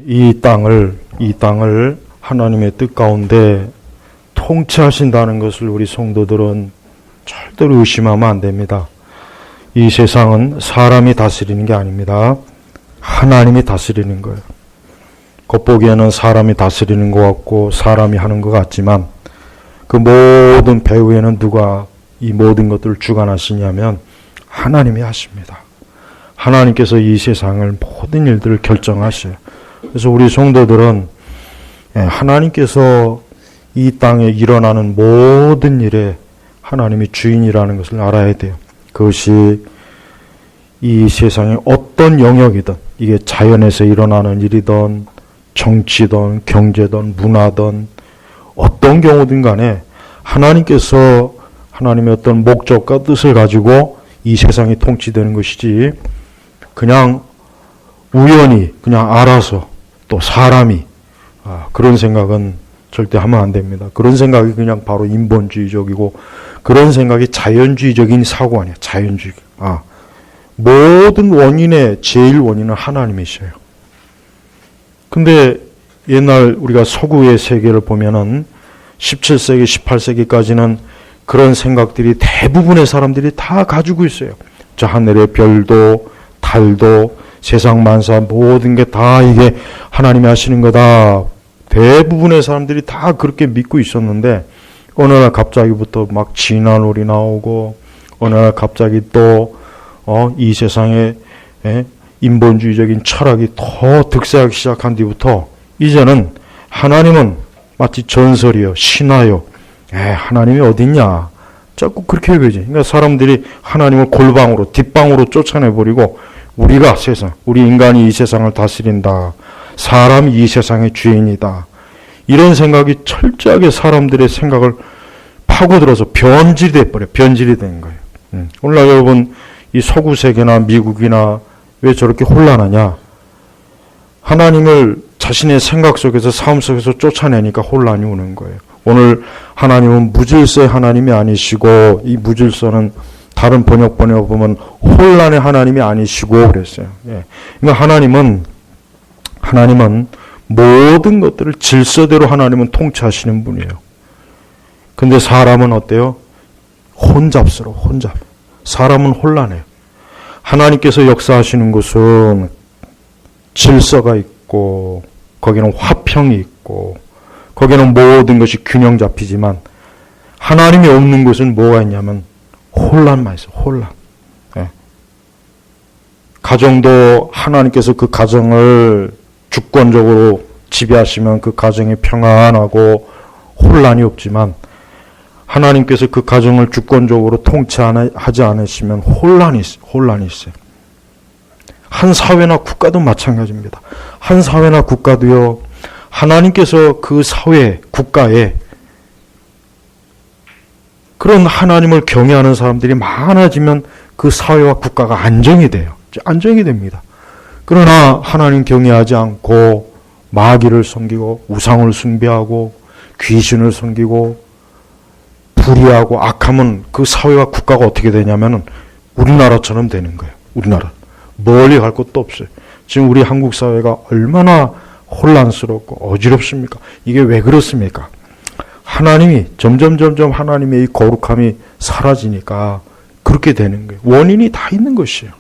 이 땅을 하나님의 뜻 가운데 통치하신다는 것을 우리 성도들은 절대로 의심하면 안 됩니다. 이 세상은 사람이 다스리는 게 아닙니다. 하나님이 다스리는 거예요. 겉보기에는 사람이 다스리는 것 같고 사람이 하는 것 같지만 그 모든 배후에는 누가 이 모든 것들을 주관하시냐면 하나님이 하십니다. 하나님께서 이 세상을 모든 일들을 결정하셔요. 그래서 우리 성도들은 하나님께서 이 땅에 일어나는 모든 일에 하나님이 주인이라는 것을 알아야 돼요. 그것이 이 세상의 어떤 영역이든, 이게 자연에서 일어나는 일이든 정치든 경제든 문화든 어떤 경우든 간에 하나님께서 하나님의 어떤 목적과 뜻을 가지고 이 세상이 통치되는 것이지 그냥 우연히 그냥 알아서 또 사람이 그런 생각은 절대 하면 안 됩니다. 그런 생각이 그냥 바로 인본주의적이고 그런 생각이 자연주의적인 사고 아니에요. 자연주의. 모든 원인의 제일 원인은 하나님이셔요. 근데 옛날 우리가 서구의 세계를 보면은 17세기, 18세기까지는 그런 생각들이 대부분의 사람들이 다 가지고 있어요. 저 하늘의 별도, 달도, 세상 만사 모든 게 다 이게 하나님이 하시는 거다. 대부분의 사람들이 다 그렇게 믿고 있었는데 어느 날 갑자기부터 막 진화론이 나오고 어느 날 갑자기 또 이 세상에 인본주의적인 철학이 더 득세하기 시작한 뒤부터 이제는 하나님은 마치 전설이요, 신화요. 하나님이 어딨냐? 자꾸 그렇게 얘기하지. 그러니까 사람들이 하나님을 골방으로, 뒷방으로 쫓아내버리고 우리가 세상, 우리 인간이 이 세상을 다스린다. 사람이 이 세상의 주인이다. 이런 생각이 철저하게 사람들의 생각을 파고들어서 변질이 돼버려요. 변질이 된 거예요. 오늘날 여러분, 이 서구 세계나 미국이나 왜 저렇게 혼란하냐? 하나님을 자신의 생각 속에서 삶 속에서 쫓아내니까 혼란이 오는 거예요. 오늘 하나님은 무질서의 하나님이 아니시고 이 무질서는 다른 번역본에 보면 혼란의 하나님이 아니시고 그랬어요. 그러니까 하나님은 모든 것들을 질서대로 하나님은 통치하시는 분이에요. 근데 사람은 어때요? 혼잡스러워. 사람은 혼란해요. 하나님께서 역사하시는 것은 질서가 있고 거기는 화평이 있고 거기는 모든 것이 균형 잡히지만 하나님이 없는 곳은 뭐가 있냐면 혼란만 있어요. 혼란. 가정도 하나님께서 그 가정을 주권적으로 지배하시면 그 가정이 평안하고 혼란이 없지만 하나님께서 그 가정을 주권적으로 통치하지 않으시면 혼란이 있어요. 한 사회나 국가도 마찬가지입니다. 한 사회나 국가도요, 하나님께서 그 사회, 국가에 그런 하나님을 경외하는 사람들이 많아지면 그 사회와 국가가 안정이 돼요. 안정이 됩니다. 그러나 하나님 경외하지 않고 마귀를 섬기고 우상을 숭배하고 귀신을 섬기고 불의하고 악하면 그 사회와 국가가 어떻게 되냐면은 우리나라처럼 되는 거예요. 우리나라. 멀리 갈 것도 없어요. 지금 우리 한국 사회가 얼마나 혼란스럽고 어지럽습니까? 이게 왜 그렇습니까? 하나님이 점점 하나님의 이 거룩함이 사라지니까 그렇게 되는 거예요. 원인이 다 있는 것이에요.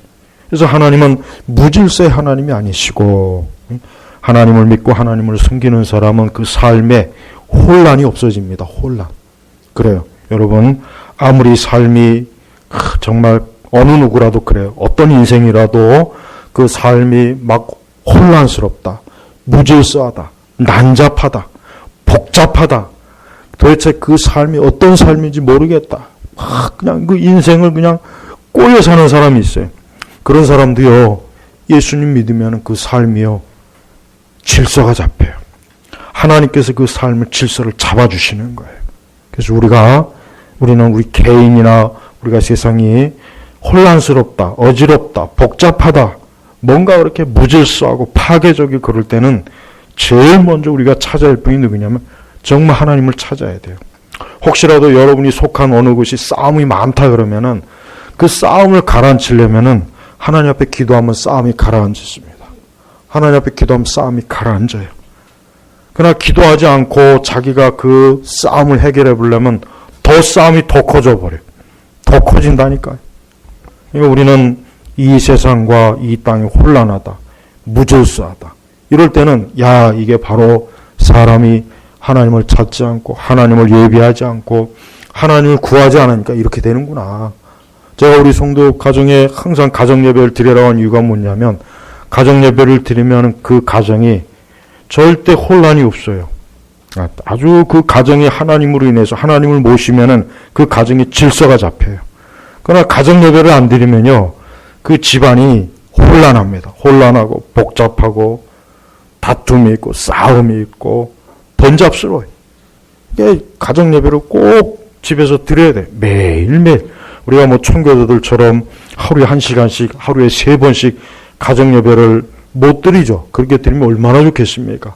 그래서 하나님은 무질서의 하나님이 아니시고 하나님을 믿고 하나님을 섬기는 사람은 그 삶에 혼란이 없어집니다. 혼란. 그래요. 여러분, 아무리 삶이 정말 어느 누구라도 그래요. 어떤 인생이라도 그 삶이 막 혼란스럽다. 무질서하다. 난잡하다. 복잡하다. 도대체 그 삶이 어떤 삶인지 모르겠다. 그냥 그 인생을 그냥 꼬여 사는 사람이 있어요. 그런 사람도요, 예수님 믿으면 그 삶이요, 질서가 잡혀요. 하나님께서 그 삶을 질서를 잡아주시는 거예요. 그래서 우리는 우리 개인이나 우리가 세상이 혼란스럽다, 어지럽다, 복잡하다, 뭔가 그렇게 무질서하고 파괴적이 그럴 때는 제일 먼저 우리가 찾아야 할 분이 누구냐면 정말 하나님을 찾아야 돼요. 혹시라도 여러분이 속한 어느 곳이 싸움이 많다 그러면은 그 싸움을 가라앉히려면은 하나님 앞에 기도하면 싸움이 가라앉습니다. 하나님 앞에 기도하면 싸움이 가라앉아요. 그러나 기도하지 않고 자기가 그 싸움을 해결해 보려면 더 싸움이 더 커져 버려요. 더 커진다니까요. 그러니까 우리는 이 세상과 이 땅이 혼란하다, 무질서하다. 이럴 때는 이게 바로 사람이 하나님을 찾지 않고 하나님을 예비하지 않고 하나님을 구하지 않으니까 이렇게 되는구나. 제가 우리 성도 가정에 항상 가정예배를 드리라고 하는 이유가 뭐냐면 가정예배를 드리면 그 가정이 절대 혼란이 없어요. 아주 그 가정이 하나님으로 인해서 하나님을 모시면은 그 가정이 질서가 잡혀요. 그러나 가정예배를 안 드리면요, 그 집안이 혼란합니다. 혼란하고 복잡하고 다툼이 있고 싸움이 있고 번잡스러워요. 이게 가정예배를 꼭 집에서 드려야 돼요. 매일매일. 우리가 뭐 청교도들처럼 하루에 1시간씩, 하루에 3번씩 가정예배를 못 드리죠. 그렇게 드리면 얼마나 좋겠습니까?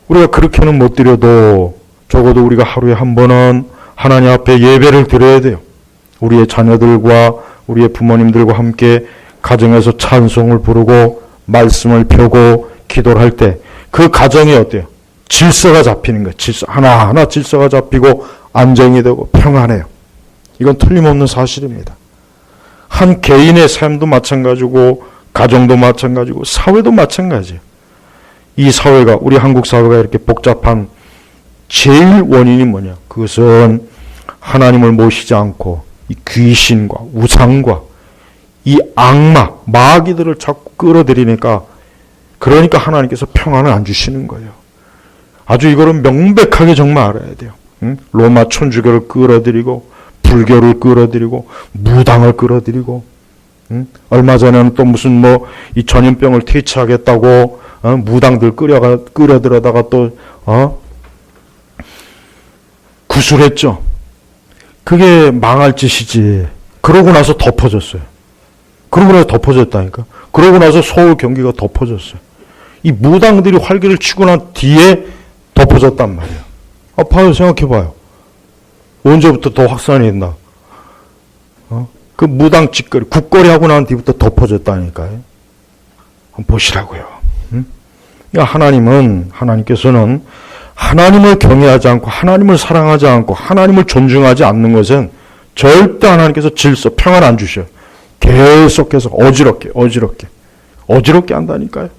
우리가 그렇게는 못 드려도 적어도 우리가 하루에 한 번은 하나님 앞에 예배를 드려야 돼요. 우리의 자녀들과 우리의 부모님들과 함께 가정에서 찬송을 부르고 말씀을 펴고 기도를 할 때 그 가정이 어때요? 질서가 잡히는 거예요. 질서 하나하나 질서가 잡히고 안정이 되고 평안해요. 이건 틀림없는 사실입니다. 한 개인의 삶도 마찬가지고 가정도 마찬가지고 사회도 마찬가지예요. 이 사회가, 우리 한국 사회가 이렇게 복잡한 제일 원인이 뭐냐? 그것은 하나님을 모시지 않고 이 귀신과 우상과 이 악마, 마귀들을 자꾸 끌어들이니까, 그러니까 하나님께서 평안을 안 주시는 거예요. 아주 이거를 명백하게 정말 알아야 돼요. 로마 천주교를 끌어들이고 불교를 끌어들이고 무당을 끌어들이고, 얼마 전에는 또 무슨 이 전염병을 퇴치하겠다고 무당들 끌어들여다가 또 구술했죠. 그게 망할 짓이지. 그러고 나서 덮어졌어요. 그러고 나서 덮어졌다니까. 그러고 나서 서울 경기가 덮어졌어요. 이 무당들이 활기를 치고 난 뒤에 덮어졌단 말이에요. 봐요, 생각해봐요. 언제부터 더 확산이 했나? 그 무당 짓거리, 국거리 하고 난 뒤부터 덮어졌다니까요. 한번 보시라고요. 하나님께서는 하나님을 경외하지 않고 하나님을 사랑하지 않고 하나님을 존중하지 않는 것은 절대 하나님께서 질서, 평안 안 주셔요. 계속해서 어지럽게 한다니까요.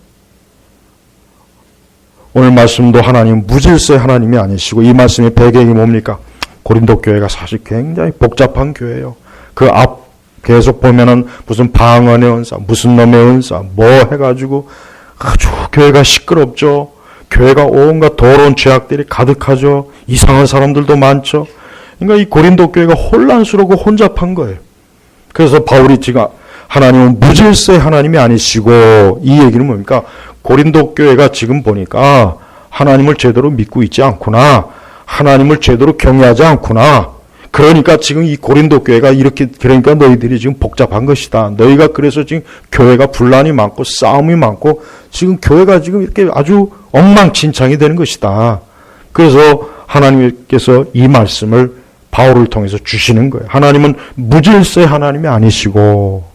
오늘 말씀도 하나님 무질서의 하나님이 아니시고, 이 말씀의 배경이 뭡니까? 고린도 교회가 사실 굉장히 복잡한 교회예요. 그 앞 계속 보면은 무슨 방언의 은사, 무슨 놈의 은사, 뭐 해가지고 아주 교회가 시끄럽죠. 교회가 온갖 더러운 죄악들이 가득하죠. 이상한 사람들도 많죠. 그러니까 이 고린도 교회가 혼란스럽고 혼잡한 거예요. 그래서 바울이 지금 하나님은 무질서의 하나님이 아니시고, 이 얘기는 뭡니까? 고린도 교회가 지금 보니까 하나님을 제대로 믿고 있지 않구나. 하나님을 제대로 경외하지 않구나. 그러니까 지금 이 고린도 교회가 이렇게, 그러니까 너희들이 지금 복잡한 것이다. 너희가 그래서 지금 교회가 분란이 많고 싸움이 많고 지금 교회가 지금 이렇게 아주 엉망진창이 되는 것이다. 그래서 하나님께서 이 말씀을 바울을 통해서 주시는 거예요. 하나님은 무질서의 하나님이 아니시고,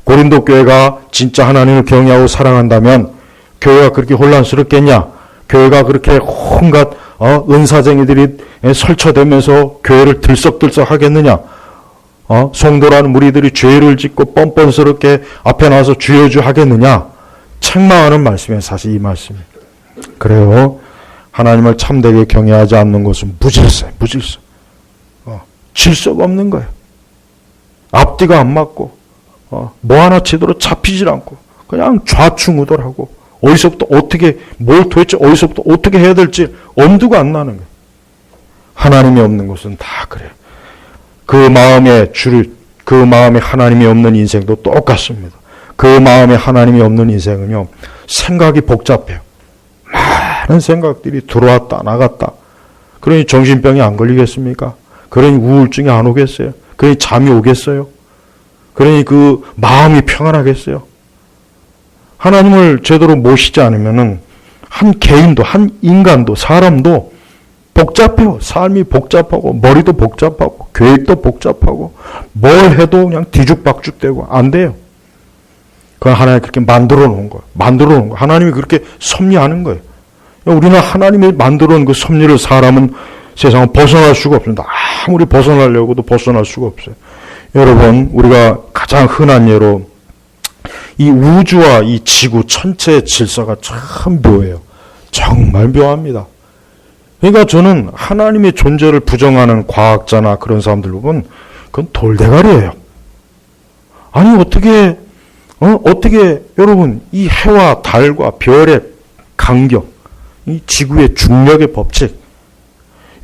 고린도 교회가 진짜 하나님을 경외하고 사랑한다면 교회가 그렇게 혼란스럽겠냐? 교회가 그렇게 온갖 은사쟁이들이 설쳐대면서 교회를 들썩들썩 하겠느냐? 성도라는 무리들이 죄를 짓고 뻔뻔스럽게 앞에 나와서 주여주 하겠느냐? 책망하는 말씀이에요. 사실 이 말씀이. 그래요. 하나님을 참되게 경외하지 않는 것은 무질서예요. 질서가 없는 거예요. 앞뒤가 안 맞고 뭐 하나 제대로 잡히질 않고 그냥 좌충우돌하고 어디서부터 어떻게, 뭘 도대체 어디서부터 어떻게 해야 될지 엄두가 안 나는 거예요. 하나님이 없는 것은 다 그래요. 그 마음에 하나님이 없는 인생도 똑같습니다. 그 마음에 하나님이 없는 인생은요, 생각이 복잡해요. 많은 생각들이 들어왔다 나갔다. 그러니 정신병이 안 걸리겠습니까? 그러니 우울증이 안 오겠어요? 그러니 잠이 오겠어요? 그러니 그 마음이 평안하겠어요? 하나님을 제대로 모시지 않으면은 한 개인도, 한 인간도, 사람도 복잡해요. 삶이 복잡하고, 머리도 복잡하고, 계획도 복잡하고, 뭘 해도 그냥 뒤죽박죽되고 안 돼요. 그건 하나님이 그렇게 만들어 놓은 거예요. 만들어 놓은 거예요. 하나님이 그렇게 섭리하는 거예요. 우리는 하나님이 만들어 놓은 그 섭리를 사람은 세상은 벗어날 수가 없습니다. 아무리 벗어나려고도 벗어날 수가 없어요. 여러분, 우리가 가장 흔한 예로 이 우주와 이 지구 전체의 질서가 참 묘해요. 정말 묘합니다. 그러니까 저는 하나님의 존재를 부정하는 과학자나 그런 사람들 보면 그건 돌대가리예요. 아니 어떻게 여러분 이 해와 달과 별의 간격, 이 지구의 중력의 법칙,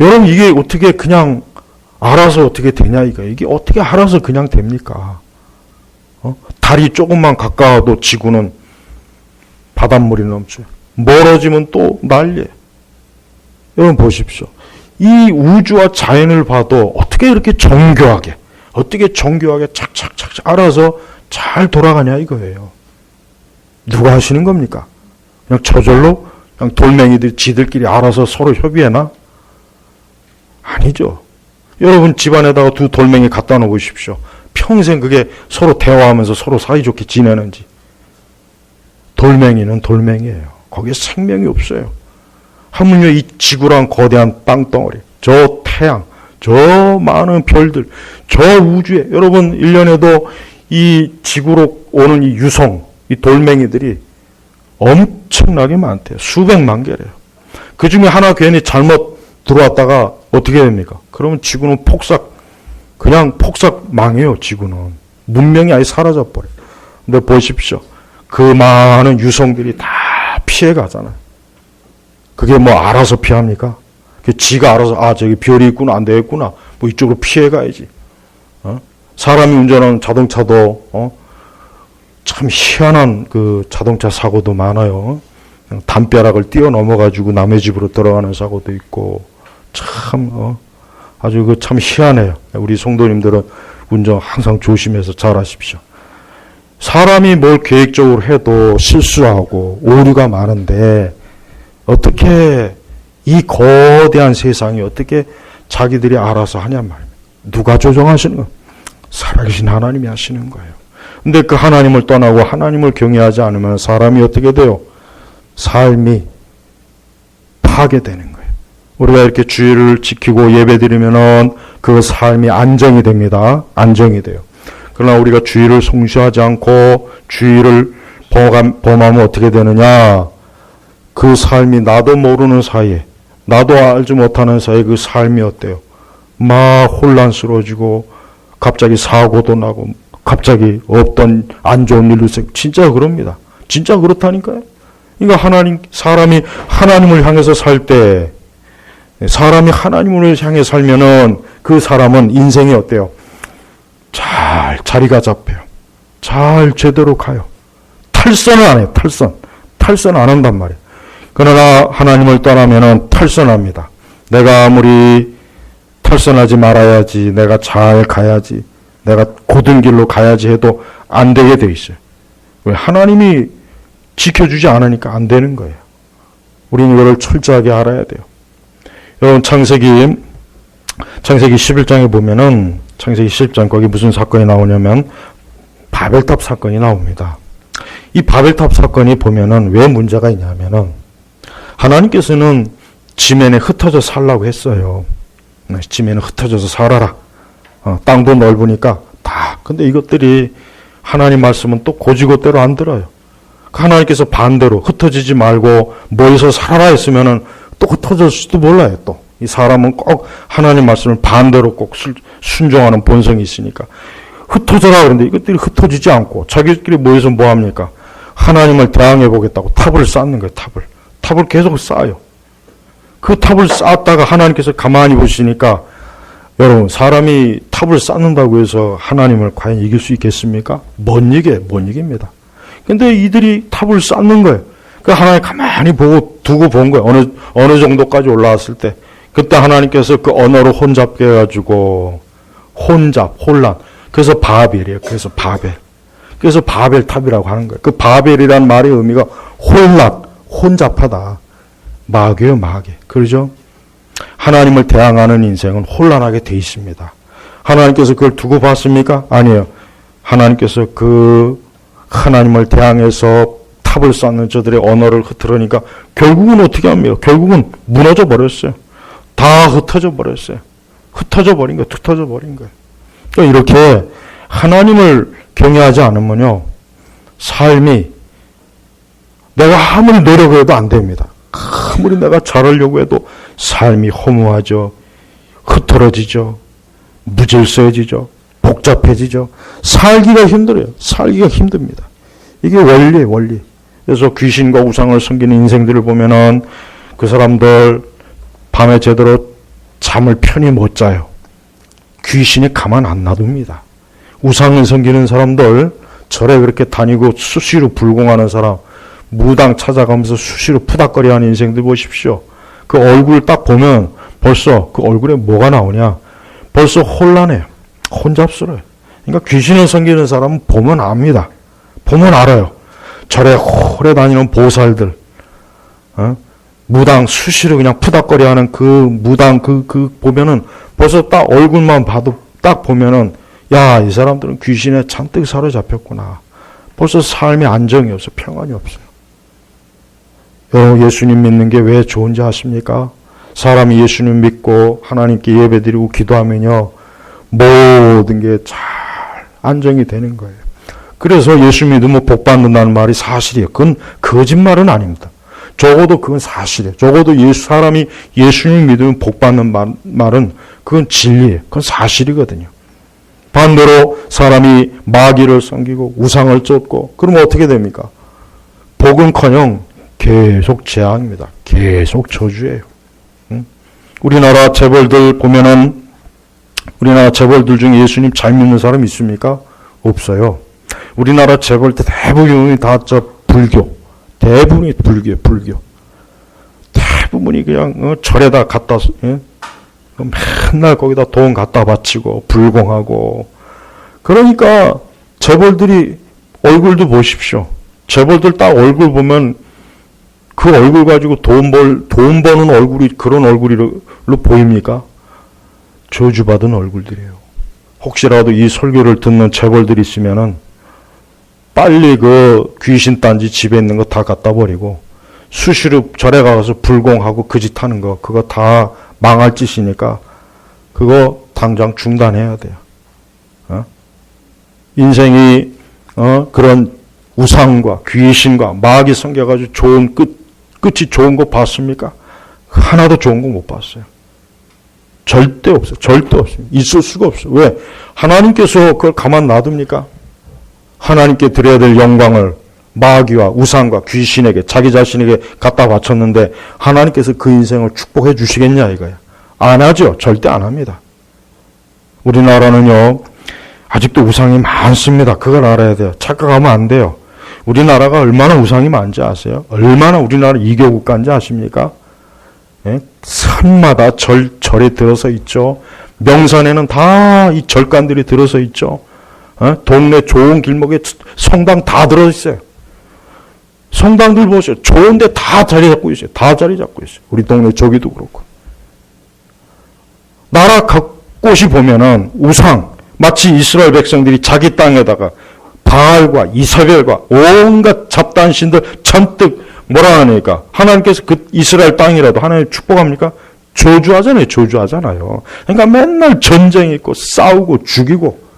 여러분 이게 어떻게 그냥 알아서 어떻게 되냐 이게 어떻게 알아서 그냥 됩니까? 달이 조금만 가까워도 지구는 바닷물이 넘쳐요. 멀어지면 또 난리예요. 여러분 보십시오. 이 우주와 자연을 봐도 어떻게 이렇게 정교하게 착착착 알아서 잘 돌아가냐 이거예요. 누가 하시는 겁니까? 그냥 저절로 그냥 돌멩이들 지들끼리 알아서 서로 협의해나? 아니죠. 여러분 집안에다가 두 돌멩이 갖다 놓으십시오. 평생 그게 서로 대화하면서 서로 사이좋게 지내는지. 돌멩이는 돌멩이에요. 거기에 생명이 없어요. 하물며 이 지구란 거대한 땅덩어리, 저 태양, 저 많은 별들, 저 우주에 여러분 1년에도 이 지구로 오는 이 유성, 이 돌멩이들이 엄청나게 많대요. 수백만 개래요. 그 중에 하나 괜히 잘못 들어왔다가 어떻게 됩니까? 그러면 지구는 그냥 폭삭 망해요. 지구는. 문명이 아예 사라져버려요. 근데 보십시오. 그 많은 유성들이 다 피해가잖아요. 그게 뭐 알아서 피합니까? 지가 알아서 저기 별이 있구나 안 되겠구나 뭐 이쪽으로 피해가야지. 사람이 운전하는 자동차도 참 희한한 그 자동차 사고도 많아요. 담벼락을 뛰어넘어가지고 남의 집으로 들어가는 사고도 있고 참 아주 그 참 희한해요. 우리 성도님들은 운전 항상 조심해서 잘 하십시오. 사람이 뭘 계획적으로 해도 실수하고 오류가 많은데 어떻게 이 거대한 세상이 어떻게 자기들이 알아서 하냔 말입니다. 누가 조정하시는 거예요? 살아계신 하나님이 하시는 거예요. 근데 그 하나님을 떠나고 하나님을 경외하지 않으면 사람이 어떻게 돼요? 삶이 파괴되는 거예요. 우리가 이렇게 주의를 지키고 예배드리면은 그 삶이 안정이 됩니다. 안정이 돼요. 그러나 우리가 주의를 성취하지 않고 주의를 범하면 어떻게 되느냐? 그 삶이 나도 모르는 사이에, 나도 알지 못하는 사이에 그 삶이 어때요? 막 혼란스러워지고 갑자기 사고도 나고 갑자기 없던 안 좋은 일도 생기고 진짜 그럽니다. 진짜 그렇다니까요. 그러니까 사람이 하나님을 향해서 살 때, 사람이 하나님을 향해 살면은 그 사람은 인생이 어때요? 잘 자리가 잡혀요. 잘 제대로 가요. 탈선을 안 해요. 탈선 안 한단 말이에요. 그러나 하나님을 떠나면은 탈선합니다. 내가 아무리 탈선하지 말아야지, 내가 잘 가야지, 내가 고든 길로 가야지 해도 안 되게 돼 있어요. 왜? 하나님이 지켜주지 않으니까 안 되는 거예요. 우리는 이거를 철저하게 알아야 돼요. 여러분 창세기 11장에 보면은 창세기 11장 거기 무슨 사건이 나오냐면 바벨탑 사건이 나옵니다. 이 바벨탑 사건이 보면은 왜 문제가 있냐면은 하나님께서는 지면에 흩어져 살라고 했어요. 지면에 흩어져서 살아라. 땅도 넓으니까 다. 근데 이것들이 하나님 말씀은 또 고지고대로 안 들어요. 하나님께서 반대로 흩어지지 말고 모여서 살아라 했으면은 또 흩어졌을지도 몰라요. 또 이 사람은 꼭 하나님 말씀을 반대로 꼭 순종하는 본성이 있으니까 흩어져라 그러는데 이것들이 흩어지지 않고 자기들끼리 모여서 뭐 합니까? 하나님을 대항해 보겠다고 탑을 쌓는 거예요. 탑을 계속 쌓아요. 그 탑을 쌓았다가 하나님께서 가만히 보시니까 여러분 사람이 탑을 쌓는다고 해서 하나님을 과연 이길 수 있겠습니까? 못 이깁니다. 근데 이들이 탑을 쌓는 거예요. 그 하나님 가만히 두고 본 거예요. 어느 정도까지 올라왔을 때. 그때 하나님께서 그 언어로 혼잡게 해가지고 혼란. 그래서 바벨이에요. 그래서 바벨탑이라고 하는 거예요. 그 바벨이란 말의 의미가 혼잡하다. 마귀예요, 마귀. 그러죠? 하나님을 대항하는 인생은 혼란하게 돼 있습니다. 하나님께서 그걸 두고 봤습니까? 아니에요. 하나님께서 그 하나님을 대항해서 탑을 쌓는 저들의 언어를 흐트러니까 결국은 어떻게 합니까? 결국은 무너져 버렸어요. 다 흩어져 버렸어요. 흩어져 버린 거예요. 그러니까 이렇게 하나님을 경외하지 않으면요, 삶이 내가 아무리 노력해도 안 됩니다. 아무리 내가 잘하려고 해도 삶이 허무하죠. 흐트러지죠. 무질서해지죠. 복잡해지죠. 살기가 힘들어요. 살기가 힘듭니다. 이게 원리예요, 원리. 그래서 귀신과 우상을 섬기는 인생들을 보면은 그 사람들 밤에 제대로 잠을 편히 못 자요. 귀신이 가만 안 놔둡니다. 우상을 섬기는 사람들, 절에 그렇게 다니고 수시로 불공하는 사람, 무당 찾아가면서 수시로 푸닥거리하는 인생들 보십시오. 그 얼굴 딱 보면 벌써 그 얼굴에 뭐가 나오냐? 벌써 혼란해요. 혼잡스러워요. 그러니까 귀신을 섬기는 사람은 보면 압니다. 보면 알아요. 절에 오래 다니는 보살들, 무당 수시로 그냥 푸닥거리하는 그 무당 그 보면은 벌써 딱 얼굴만 봐도 딱 보면은 야, 이 사람들은 귀신에 잔뜩 사로잡혔구나. 벌써 삶에 안정이 없어, 평안이 없어요. 여러분, 예수님 믿는 게 왜 좋은지 아십니까? 사람이 예수님 믿고 하나님께 예배드리고 기도하면요, 모든 게 잘 안정이 되는 거예요. 그래서 예수 믿으면 복 받는다는 말이 사실이에요. 그건 거짓말은 아닙니다. 적어도 그건 사실이에요. 적어도 사람이 예수님 믿으면 복 받는 말은 그건 진리예요. 그건 사실이거든요. 반대로 사람이 마귀를 섬기고 우상을 쫓고 그러면 어떻게 됩니까? 복은커녕 계속 재앙입니다. 계속 저주예요. 우리나라 재벌들 보면은 우리나라 재벌들 중에 예수님 잘 믿는 사람 있습니까? 없어요. 우리나라 재벌들 대부분이 다 불교. 대부분이 불교예요. 불교. 대부분이 그냥 절에다 갖다 맨날 거기다 돈 갖다 바치고 불공하고. 그러니까 재벌들이 얼굴도 보십시오. 재벌들 딱 얼굴 보면 그 얼굴 가지고 돈 버는 얼굴이 그런 얼굴로 보입니까? 저주받은 얼굴들이에요. 혹시라도 이 설교를 듣는 재벌들이 있으면은 빨리 그 귀신 딴지 집에 있는 거 다 갖다 버리고 수시로 절에 가서 불공하고 그 짓 하는 거 그거 다 망할 짓이니까 그거 당장 중단해야 돼요. 인생이 그런 우상과 귀신과 마귀 섬겨가지고 좋은 끝이 좋은 거 봤습니까? 하나도 좋은 거 못 봤어요. 절대 없어요. 절대 없어요. 있을 수가 없어요. 왜? 하나님께서 그걸 가만 놔둡니까? 하나님께 드려야 될 영광을 마귀와 우상과 귀신에게 자기 자신에게 갖다 바쳤는데 하나님께서 그 인생을 축복해 주시겠냐 이거야. 안 하죠. 절대 안 합니다. 우리나라는요 아직도 우상이 많습니다. 그걸 알아야 돼요. 착각하면 안 돼요. 우리나라가 얼마나 우상이 많은지 아세요? 얼마나 우리나라 이교 국가인지 아십니까? 예? 산마다 절에 들어서 있죠. 명산에는 다 이 절간들이 들어서 있죠. 동네 좋은 길목에 성당 다 들어 있어요. 성당들 보세요. 좋은데 다 자리 잡고 있어요. 다 자리 잡고 있어요. 우리 동네 저기도 그렇고. 나라 곳이 보면은 우상, 마치 이스라엘 백성들이 자기 땅에다가 바알과 이사벨과 온갖 잡단신들 잔뜩 뭐라 하니까 하나님께서 그 이스라엘 땅이라도 하나님 축복합니까? 저주하잖아요. 저주하잖아요. 그러니까 맨날 전쟁이 있고 싸우고 죽이고.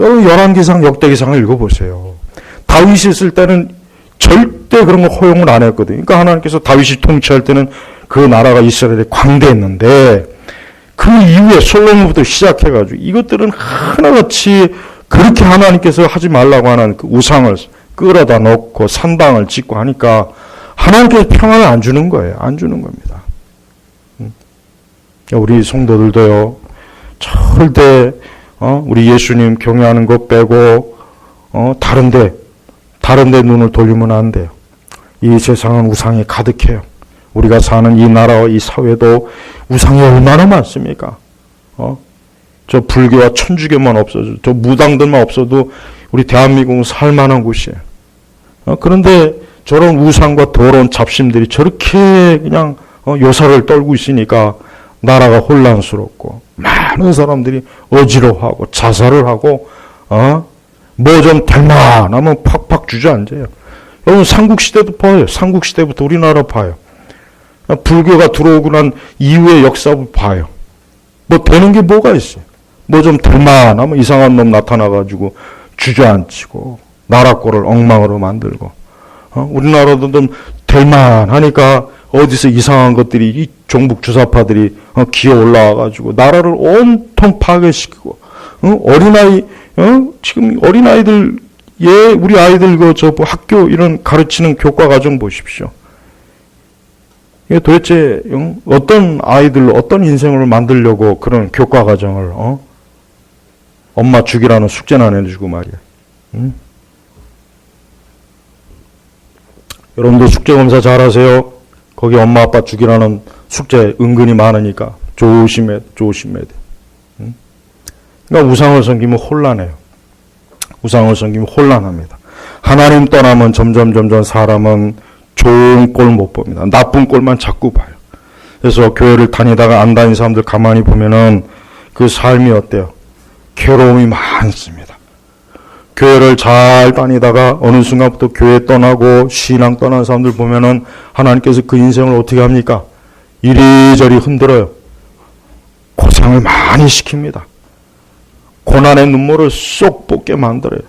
여러분 열왕기상 역대기상을 읽어보세요. 다윗이 있을 때는 절대 그런 거 허용을 안 했거든요. 그러니까 하나님께서 다윗이 통치할 때는 그 나라가 이스라엘에 광대했는데 그 이후에 솔로몬부터 시작해가지고 이것들은 하나같이 그렇게 하나님께서 하지 말라고 하는 그 우상을 끌어다 놓고 산당을 짓고 하니까 하나님께서 평안을 안 주는 거예요. 안 주는 겁니다. 우리 성도들도요. 절대 우리 예수님 경외하는 것 빼고 다른데 눈을 돌리면 안 돼요. 이 세상은 우상이 가득해요. 우리가 사는 이 나라와 이 사회도 우상이 얼마나 많습니까? 저 불교와 천주교만 없어도 저 무당들만 없어도 우리 대한민국은 살만한 곳이에요. 그런데 저런 우상과 더러운 잡심들이 저렇게 그냥 요사를 떨고 있으니까 나라가 혼란스럽고 많은 사람들이 어지러워하고 자살을 하고 뭐 좀 될만하면 팍팍 주저앉아요. 여러분 삼국시대도 봐요. 삼국시대부터 우리나라 봐요. 불교가 들어오고 난 이후의 역사도 봐요. 뭐 되는 게 뭐가 있어요. 뭐 좀 될만하면 이상한 놈 나타나가지고 주저앉히고 나라 꼴을 엉망으로 만들고 우리나라도 좀 될만하니까 어디서 이상한 것들이 이 종북 주사파들이 기어 올라와가지고 나라를 온통 파괴시키고 어린아이 지금 어린아이들 우리 아이들 저 학교 이런 가르치는 교과 과정 보십시오. 이게 도대체 어떤 아이들로 어떤 인생을 만들려고 그런 교과 과정을 엄마 죽이라는 숙제나 내주고 말이야. 여러분들 숙제 검사 잘하세요. 거기 엄마 아빠 죽이라는 숙제 은근히 많으니까 조심해야 돼. 그러니까 우상을 섬기면 혼란해요. 우상을 섬기면 혼란합니다. 하나님 떠나면 점점 사람은 좋은 꼴 못 봅니다. 나쁜 꼴만 자꾸 봐요. 그래서 교회를 다니다가 안 다닌 사람들 가만히 보면은 그 삶이 어때요? 괴로움이 많습니다. 교회를 잘 다니다가 어느 순간부터 교회 떠나고 신앙 떠난 사람들 보면은 하나님께서 그 인생을 어떻게 합니까? 이리저리 흔들어요. 고생을 많이 시킵니다. 고난의 눈물을 쏙 뽑게 만들어요.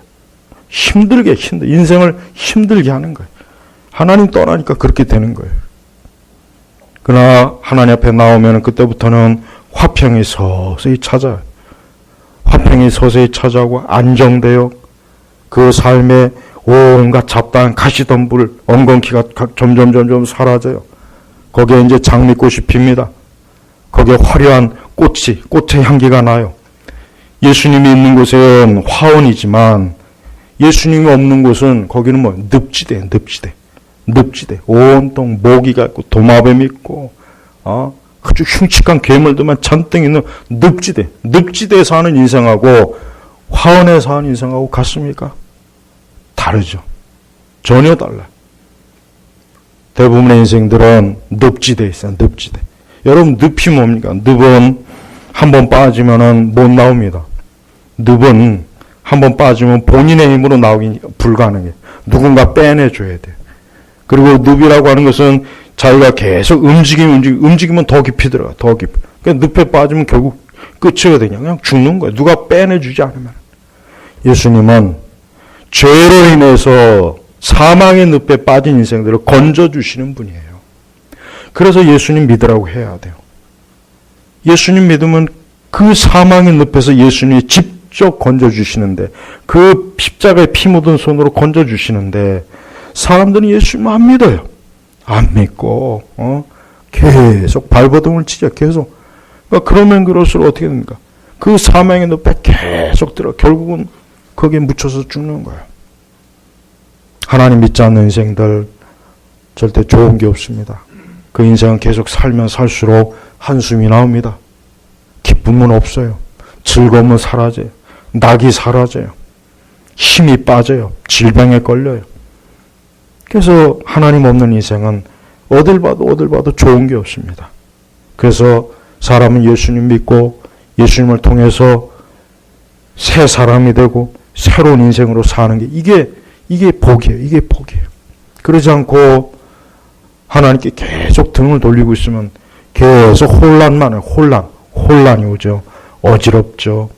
인생을 힘들게 하는 거예요. 하나님 떠나니까 그렇게 되는 거예요. 그러나 하나님 앞에 나오면 그때부터는 화평이 서서히 찾아요. 화평이 서서히 찾아오고 안정되어 그 삶에 온갖 잡다한 가시덤불, 엉겅퀴가 점점 사라져요. 거기에 이제 장미꽃이 핍니다. 거기에 화려한 꽃의 향기가 나요. 예수님이 있는 곳은 화원이지만 예수님이 없는 곳은 거기는 뭐 늪지대. 온통 모기가 있고 도마뱀이 있고 아주 흉측한 괴물들만 잔뜩 있는 늪지대에 사는 인생하고 화원에 사는 인생하고 같습니까? 다르죠. 전혀 달라요. 대부분의 인생들은 늪지대에 있어요. 늪지대. 여러분 늪이 뭡니까? 늪은 한번 빠지면은 못 나옵니다. 늪은 한번 빠지면 본인의 힘으로 나오기 불가능해요. 누군가 빼내줘야 돼요. 그리고 늪이라고 하는 것은 자기가 계속 움직이면 더 깊이 들어가, 더 깊이. 그러니까 늪에 빠지면 결국 끝이가 되냐. 그냥 죽는 거예요. 누가 빼내주지 않으면. 예수님은 죄로 인해서 사망의 늪에 빠진 인생들을 건져주시는 분이에요. 그래서 예수님 믿으라고 해야 돼요. 예수님 믿으면 그 사망의 늪에서 예수님이 직접 건져주시는데 그 십자가에 피 묻은 손으로 건져주시는데 사람들은 예수님 안 믿어요. 안 믿고 계속 발버둥을 치죠. 계속. 그러면 그럴수록 어떻게 됩니까? 그 사망의 늪에 계속 들어 결국은 거기에 묻혀서 죽는 거예요. 하나님 믿지 않는 인생들 절대 좋은 게 없습니다. 그 인생은 계속 살면 살수록 한숨이 나옵니다. 기쁨은 없어요. 즐거움은 사라져요. 낙이 사라져요. 힘이 빠져요. 질병에 걸려요. 그래서 하나님 없는 인생은 어딜 봐도 좋은 게 없습니다. 그래서 사람은 예수님 믿고 예수님을 통해서 새 사람이 되고 새로운 인생으로 사는 게 이게 복이에요. 이게 복이에요. 그러지 않고 하나님께 계속 등을 돌리고 있으면 계속 혼란만 해요. 혼란이 오죠. 어지럽죠.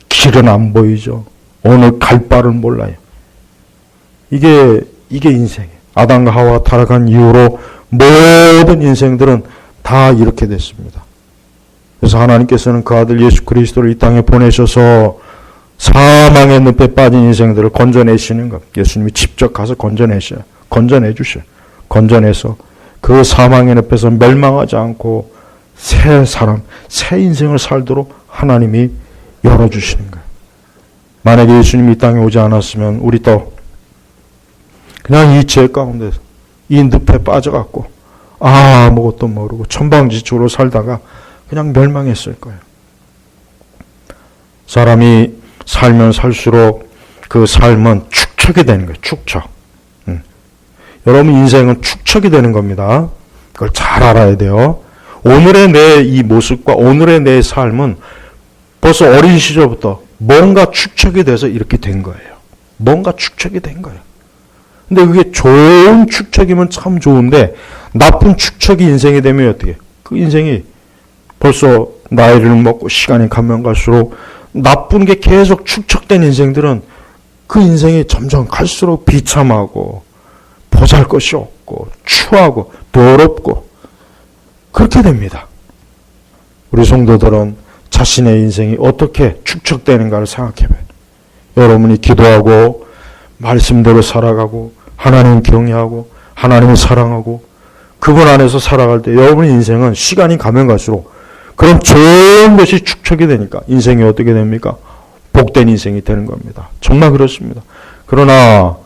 길은 안 보이죠. 오늘 갈 바를 몰라요. 이게 인생이에요. 아담과 하와가 타락한 이후로 모든 인생들은 다 이렇게 됐습니다. 그래서 하나님께서는 그 아들 예수 그리스도를 이 땅에 보내셔서 사망의 늪에 빠진 인생들을 건져내시는 것. 예수님이 직접 가서 건져내 주셔요. 건져내서 그 사망의 늪에서 멸망하지 않고 새 사람, 새 인생을 살도록 하나님이 열어주시는 거예요. 만약에 예수님이 이 땅에 오지 않았으면 우리 또 그냥 이 죄 가운데서 이 늪에 빠져갖고 아무것도 모르고 천방지축으로 살다가 그냥 멸망했을 거예요. 사람이 살면 살수록 그 삶은 축적이 되는 거예요. 축적. 여러분 인생은 축적이 되는 겁니다. 그걸 잘 알아야 돼요. 오늘의 내 이 모습과 오늘의 내 삶은 벌써 어린 시절부터 뭔가 축적이 돼서 이렇게 된 거예요. 뭔가 축적이 된 거예요. 근데 그게 좋은 축적이면 참 좋은데 나쁜 축적이 인생이 되면 어떻게? 그 인생이 벌써 나이를 먹고 시간이 가면 갈수록 나쁜 게 계속 축적된 인생들은 그 인생이 점점 갈수록 비참하고 보잘것이 없고 추하고 더럽고 그렇게 됩니다. 우리 성도들은 자신의 인생이 어떻게 축적되는가를 생각해봐요. 여러분이 기도하고 말씀대로 살아가고 하나님 경외하고 하나님을 사랑하고 그분 안에서 살아갈 때 여러분의 인생은 시간이 가면 갈수록 그런 좋은 것이 축적이 되니까 인생이 어떻게 됩니까? 복된 인생이 되는 겁니다. 정말 그렇습니다. 그러나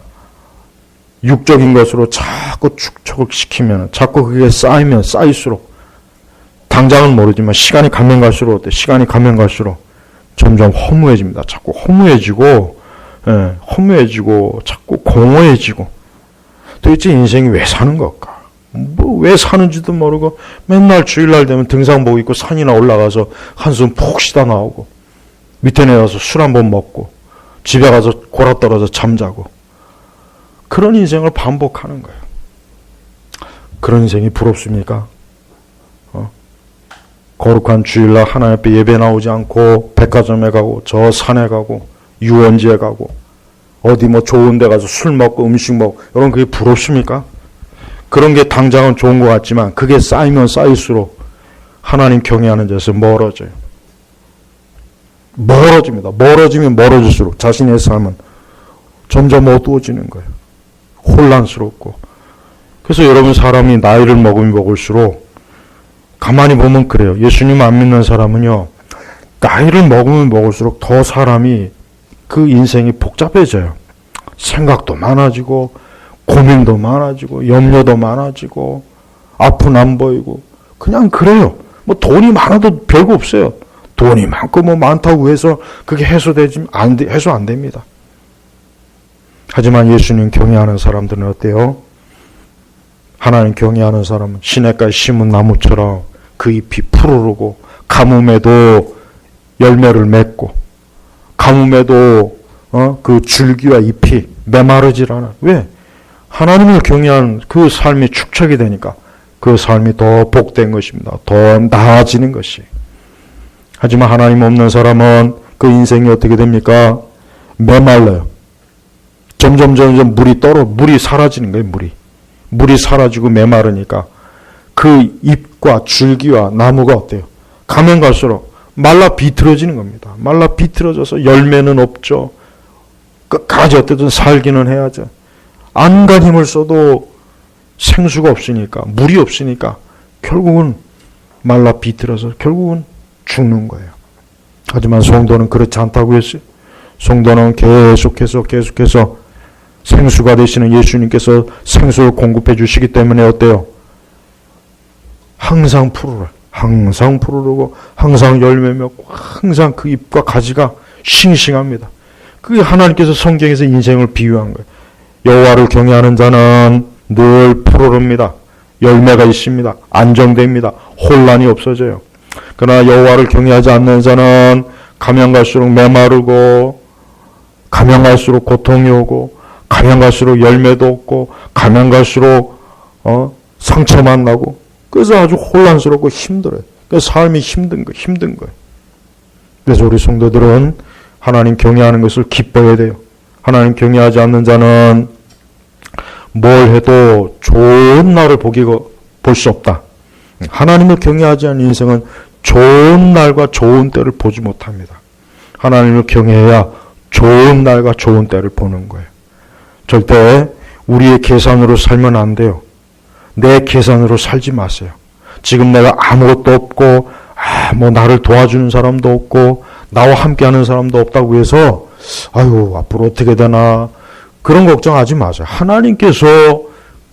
육적인 것으로 자꾸 축적을 시키면 자꾸 그게 쌓이면 쌓일수록 당장은 모르지만 시간이 가면 갈수록 어때? 시간이 가면 갈수록 점점 허무해집니다. 자꾸 허무해지고 허무해지고 자꾸 공허해지고 도대체 인생이 왜 사는 걸까? 뭐 왜 사는지도 모르고 맨날 주일날 되면 등산복 입고 산이나 올라가서 한숨 푹 쉬다 나오고 밑에 내려서 술 한번 먹고 집에 가서 골아떨어져 잠자고 그런 인생을 반복하는 거예요. 그런 인생이 부럽습니까? 거룩한 주일날 하나님 앞에 예배 나오지 않고 백화점에 가고 저 산에 가고 유원지에 가고 어디 뭐 좋은 데 가서 술 먹고 음식 먹고 여러분 그게 부럽습니까? 그런 게 당장은 좋은 것 같지만 그게 쌓이면 쌓일수록 하나님 경외하는 데서 멀어져요. 멀어집니다. 멀어지면 멀어질수록 자신의 삶은 점점 어두워지는 거예요. 혼란스럽고. 그래서 여러분 사람이 나이를 먹으면 먹을수록 가만히 보면 그래요. 예수님 안 믿는 사람은요. 나이를 먹으면 먹을수록 더 사람이 그 인생이 복잡해져요. 생각도 많아지고 고민도 많아지고 염려도 많아지고 앞은 안 보이고 그냥 그래요. 뭐 돈이 많아도 별거 없어요. 돈이 많고 뭐 많다고 해서 그게 해소 안 됩니다. 하지만 예수님 경외하는 사람들은 어때요? 하나님 경외하는 사람은 시냇가에 심은 나무처럼 그 잎이 푸르르고 가뭄에도 열매를 맺고 가뭄에도 그 줄기와 잎이 메마르질 않아. 왜? 하나님을 경외하는 그 삶이 축적이 되니까 그 삶이 더 복된 것입니다. 더 나아지는 것이. 하지만 하나님 없는 사람은 그 인생이 어떻게 됩니까? 메말라요. 점점 물이 사라지는 거예요. 물이 사라지고 메마르니까 그 잎과 줄기와 나무가 어때요? 가면 갈수록 말라 비틀어지는 겁니다. 말라 비틀어져서 열매는 없죠. 끝까지 어쨌든 살기는 해야죠. 안간 힘을 써도 생수가 없으니까 물이 없으니까 결국은 말라 비틀어서 결국은 죽는 거예요. 하지만 성도는 그렇지 않다고 했어요. 성도는 계속해서 생수가 되시는 예수님께서 생수를 공급해 주시기 때문에 어때요? 항상 푸르르고 항상 열매 맺고 항상 그 잎과 가지가 싱싱합니다. 그게 하나님께서 성경에서 인생을 비유한 거예요. 여호와를 경외하는 자는 늘 푸르릅니다. 열매가 있습니다. 안정됩니다. 혼란이 없어져요. 그러나 여호와를 경외하지 않는 자는 가면 갈수록 메마르고 가면 갈수록 고통이 오고 가면 갈수록 열매도 없고 가면 갈수록 상처만 나고 그래서 아주 혼란스럽고 힘들어요. 그래서 삶이 힘든 거예요. 그래서 우리 성도들은 하나님 경외하는 것을 기뻐해야 돼요. 하나님 경외하지 않는 자는 뭘 해도 좋은 날을 볼 수 없다. 하나님을 경외하지 않는 인생은 좋은 날과 좋은 때를 보지 못합니다. 하나님을 경외해야 좋은 날과 좋은 때를 보는 거예요. 절대 우리의 계산으로 살면 안 돼요. 내 계산으로 살지 마세요. 지금 내가 아무것도 없고 뭐 나를 도와주는 사람도 없고 나와 함께하는 사람도 없다고 해서 아유 앞으로 어떻게 되나 그런 걱정하지 마세요. 하나님께서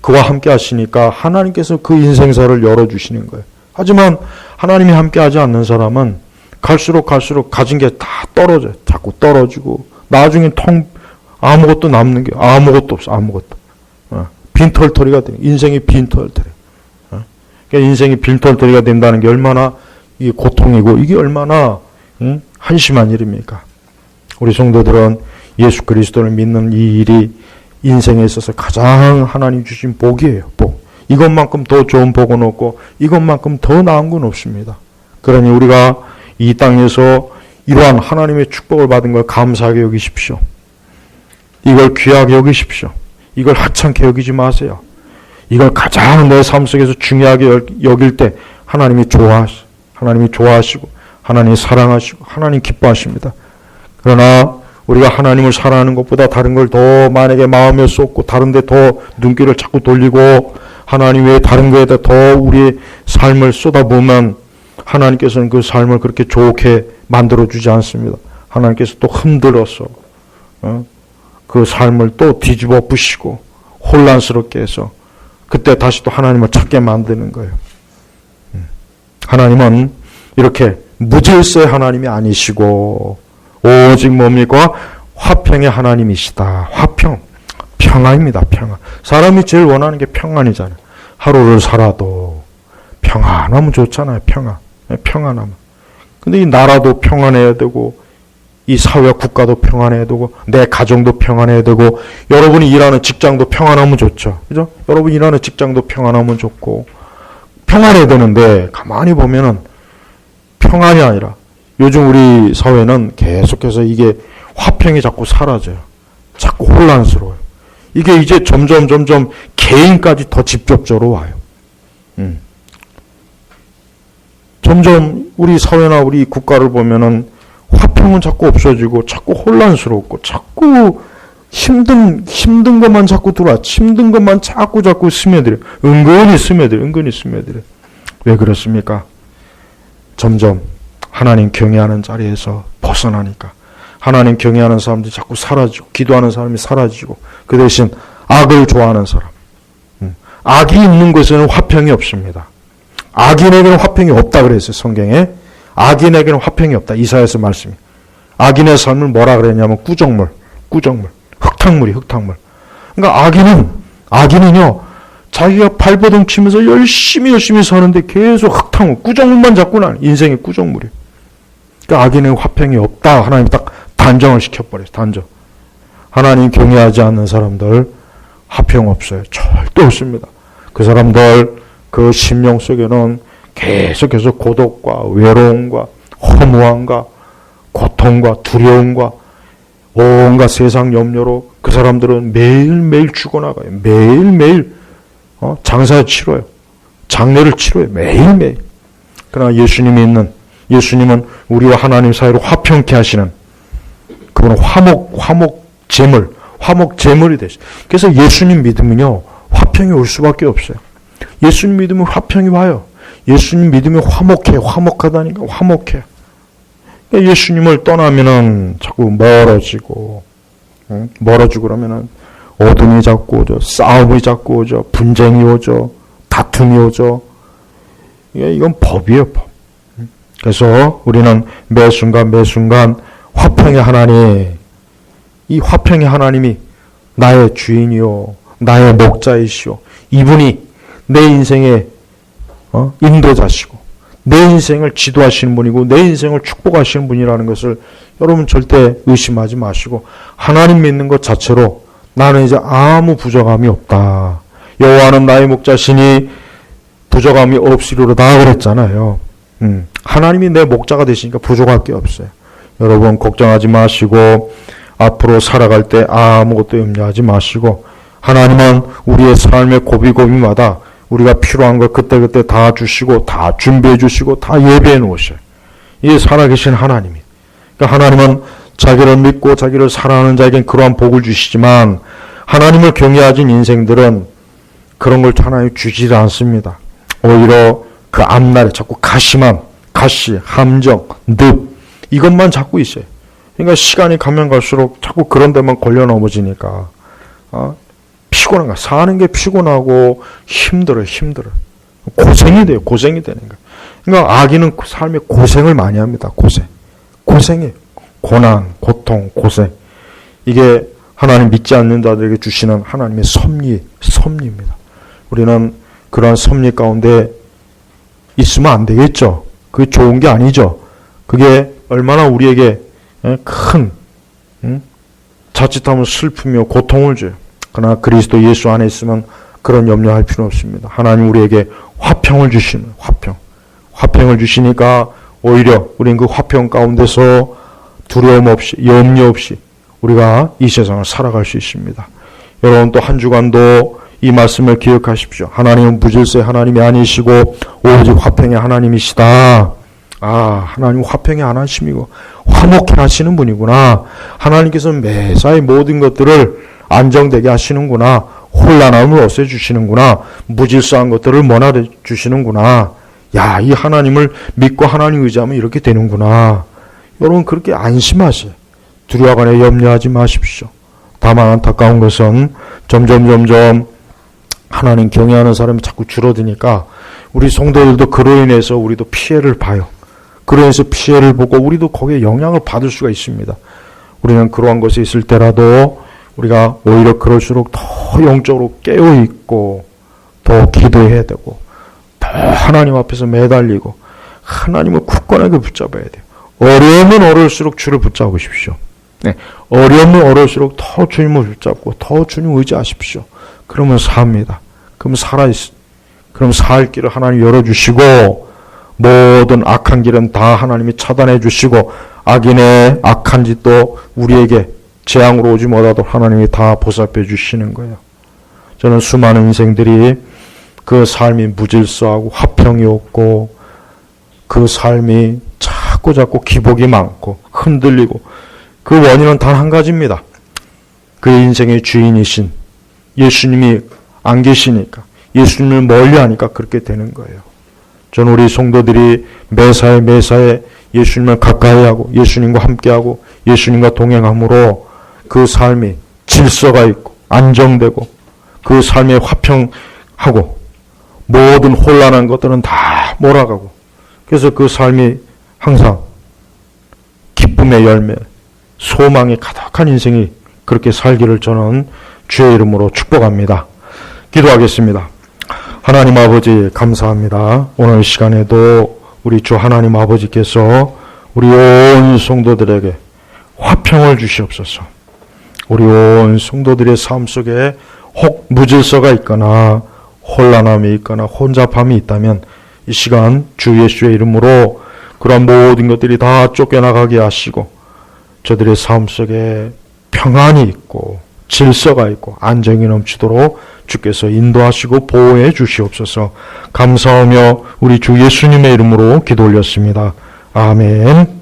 그와 함께 하시니까 하나님께서 그 인생사를 열어주시는 거예요. 하지만 하나님이 함께하지 않는 사람은 갈수록 가진 게 다 떨어져요. 자꾸 떨어지고 나중에 아무것도 남는 게 아무것도 없어. 아무것도. 빈털터리가 돼. 인생이 빈털터리. 그러니까 인생이 빈털터리가 된다는 게 얼마나 이게 고통이고 이게 얼마나 한심한 일입니까? 우리 성도들은 예수 그리스도를 믿는 이 일이 인생에 있어서 가장 하나님 주신 복이에요. 복. 이것만큼 더 좋은 복은 없고 이것만큼 더 나은 건 없습니다. 그러니 우리가 이 땅에서 이러한 하나님의 축복을 받은 걸 감사하게 여기십시오. 이걸 귀하게 여기십시오. 이걸 하찮게 여기지 마세요. 이걸 가장 내 삶 속에서 중요하게 여길 때 하나님이 좋아하시고 하나님이 사랑하시고 하나님 기뻐하십니다. 그러나 우리가 하나님을 사랑하는 것보다 다른 걸 더 만약에 마음에 쏟고 다른 데 더 눈길을 자꾸 돌리고 하나님 외에 다른 거에다 더 우리의 삶을 쏟아보면 하나님께서는 그 삶을 그렇게 좋게 만들어주지 않습니다. 하나님께서 또 흔들어서 그 삶을 또 뒤집어 부시고 혼란스럽게 해서 그때 다시 또 하나님을 찾게 만드는 거예요. 하나님은 이렇게 무질서의 하나님이 아니시고 오직 뭡니까? 화평의 하나님이시다. 화평. 평안입니다. 평안. 사람이 제일 원하는 게 평안이잖아요. 하루를 살아도 평안하면 좋잖아요. 평안하면. 근데 이 나라도 평안해야 되고 이 사회와 국가도 평안해야 되고 내 가정도 평안해야 되고 여러분이 일하는 직장도 평안하면 좋죠. 그죠? 여러분 일하는 직장도 평안하면 좋고 평안해야 되는데 가만히 보면은 평안이 아니라 요즘 우리 사회는 계속해서 이게 화평이 자꾸 사라져요. 자꾸 혼란스러워요. 이게 이제 점점 개인까지 더 직접적으로 와요. 점점 우리 사회나 우리 국가를 보면은 화평은 자꾸 없어지고 자꾸 혼란스럽고 자꾸 힘든 것만 자꾸 들어와. 힘든 것만 자꾸 스며들어요. 은근히 스며들어요. 왜 그렇습니까? 점점 하나님 경외하는 자리에서 벗어나니까 하나님 경외하는 사람들이 자꾸 사라지고 기도하는 사람이 사라지고 그 대신 악을 좋아하는 사람. 악이 있는 곳에는 화평이 없습니다. 악인에게는 화평이 없다 그랬어요. 성경에. 악인에게는 화평이 없다. 이사야서 말씀이. 악인의 삶을 뭐라 그랬냐면 꾸정물. 흙탕물이. 그러니까 악인은요. 자기가 발버둥 치면서 열심히 사는데 계속 흙탕물, 꾸정물만 잡고 나는 인생의 꾸정물이에요. 그러니까 악인은 화평이 없다. 하나님이 딱 단정을 시켜버려요. 단정. 하나님 경외하지 않는 사람들 화평 없어요. 절대 없습니다. 그 사람들 그 심령 속에는 계속해서 고독과 외로움과 허무함과 고통과 두려움과 온갖 세상 염려로 그 사람들은 매일매일 죽어나가요. 매일매일 장사를 치러요. 장례를 치러요. 매일매일. 그러나 예수님은 우리와 하나님 사이로 화평케 하시는 그분은 화목제물이 되시죠. 그래서 예수님 믿으면요. 화평이 올 수밖에 없어요. 예수님 믿으면 화평이 와요. 예수님 믿으면 화목하다니까 화목해. 그러니까 예수님을 떠나면은 자꾸 멀어지고 그러면은 어둠이 자꾸 오죠. 싸움이 자꾸 오죠. 분쟁이 오죠. 다툼이 오죠. 이건 법이에요, 법. 그래서 우리는 매 순간 화평의 하나님, 이 화평의 하나님이 나의 주인이요, 나의 목자이시오. 이분이 내 인생의 인도자시고 내 인생을 지도하시는 분이고 내 인생을 축복하시는 분이라는 것을 여러분 절대 의심하지 마시고 하나님 믿는 것 자체로 나는 이제 아무 부족함이 없다. 여호와는 나의 목자시니 부족함이 없으리로다 그랬잖아요. 하나님이 내 목자가 되시니까 부족할 게 없어요. 여러분 걱정하지 마시고 앞으로 살아갈 때 아무것도 염려하지 마시고 하나님은 우리의 삶의 고비고비마다 우리가 필요한 걸 그때그때 다 주시고 다 준비해 주시고 다 예배해 놓으셔요. 이게 살아계신 하나님이에요. 그러니까 하나님은 자기를 믿고 자기를 사랑하는 자에겐 그러한 복을 주시지만 하나님을 경외하지 인생들은 그런 걸 하나님 주지 않습니다. 오히려 그 앞날에 자꾸 가시, 함정, 늪 이것만 자꾸 있어요. 그러니까 시간이 가면 갈수록 자꾸 그런 데만 걸려 넘어지니까 피곤한 거야. 사는 게 피곤하고 힘들어요. 고생이 되는 거야. 그러니까 악인은 삶에 고생을 많이 합니다. 고생이에요. 고난, 고통, 고생. 이게 하나님 믿지 않는 자들에게 주시는 하나님의 섭리입니다. 우리는 그러한 섭리 가운데 있으면 안 되겠죠. 그게 좋은 게 아니죠. 그게 얼마나 우리에게 큰 자칫하면 슬프며 고통을 줘요. 그러나 그리스도 예수 안에 있으면 그런 염려할 필요 없습니다. 하나님 우리에게 화평을 주시는 화평을 주시니까 오히려 우리는 그 화평 가운데서 두려움 없이 염려 없이 우리가 이 세상을 살아갈 수 있습니다. 여러분 또 한 주간도 이 말씀을 기억하십시오. 하나님은 무질서의 하나님이 아니시고 오직 화평의 하나님이시다. 하나님 화평의 하나님이고 화목해 하시는 분이구나. 하나님께서는 매사에 모든 것들을 안정되게 하시는구나. 혼란함을 없애주시는구나. 무질서한 것들을 원활해 주시는구나. 이 하나님을 믿고 하나님 의지하면 이렇게 되는구나. 여러분 그렇게 안심하세요. 두려워하거나 염려하지 마십시오. 다만 안타까운 것은 점점 하나님 경외하는 사람이 자꾸 줄어드니까 우리 성도들도 그로 인해서 우리도 피해를 봐요. 그로 인해서 피해를 보고 우리도 거기에 영향을 받을 수가 있습니다. 우리는 그러한 것이 있을 때라도 우리가 오히려 그럴수록 더 영적으로 깨어있고 더 기도해야 되고 더 하나님 앞에서 매달리고 하나님을 굳건하게 붙잡아야 돼요. 어려우면 어려울수록 주를 붙잡으십시오. 어려우면 어려울수록 더 주님을 붙잡고 더 주님 의지하십시오. 그러면 삽니다. 그럼 살아있어. 그럼 살 길을 하나님 열어주시고 모든 악한 길은 다 하나님이 차단해 주시고 악인의 악한 짓도 우리에게 재앙으로 오지 못하도록 하나님이 다 보살펴 주시는 거예요. 저는 수많은 인생들이 그 삶이 무질서하고 화평이 없고 그 삶이 자꾸 기복이 많고 흔들리고 그 원인은 단 한 가지입니다. 그 인생의 주인이신 예수님이 안 계시니까 예수님을 멀리하니까 그렇게 되는 거예요. 저는 우리 성도들이 매사에 예수님을 가까이하고 예수님과 함께하고 예수님과 동행함으로 그 삶이 질서가 있고 안정되고 그 삶에 화평하고 모든 혼란한 것들은 다 몰아가고 그래서 그 삶이 항상 기쁨의 열매 소망이 가득한 인생이 그렇게 살기를 저는 주의 이름으로 축복합니다. 기도하겠습니다. 하나님 아버지 감사합니다. 오늘 시간에도 우리 주 하나님 아버지께서 우리 온 성도들에게 화평을 주시옵소서. 우리 온 성도들의 삶 속에 혹 무질서가 있거나 혼란함이 있거나 혼잡함이 있다면 이 시간 주 예수의 이름으로 그런 모든 것들이 다 쫓겨나가게 하시고 저들의 삶 속에 평안이 있고 질서가 있고 안정이 넘치도록 주께서 인도하시고 보호해 주시옵소서. 감사하며 우리 주 예수님의 이름으로 기도 올렸습니다. 아멘.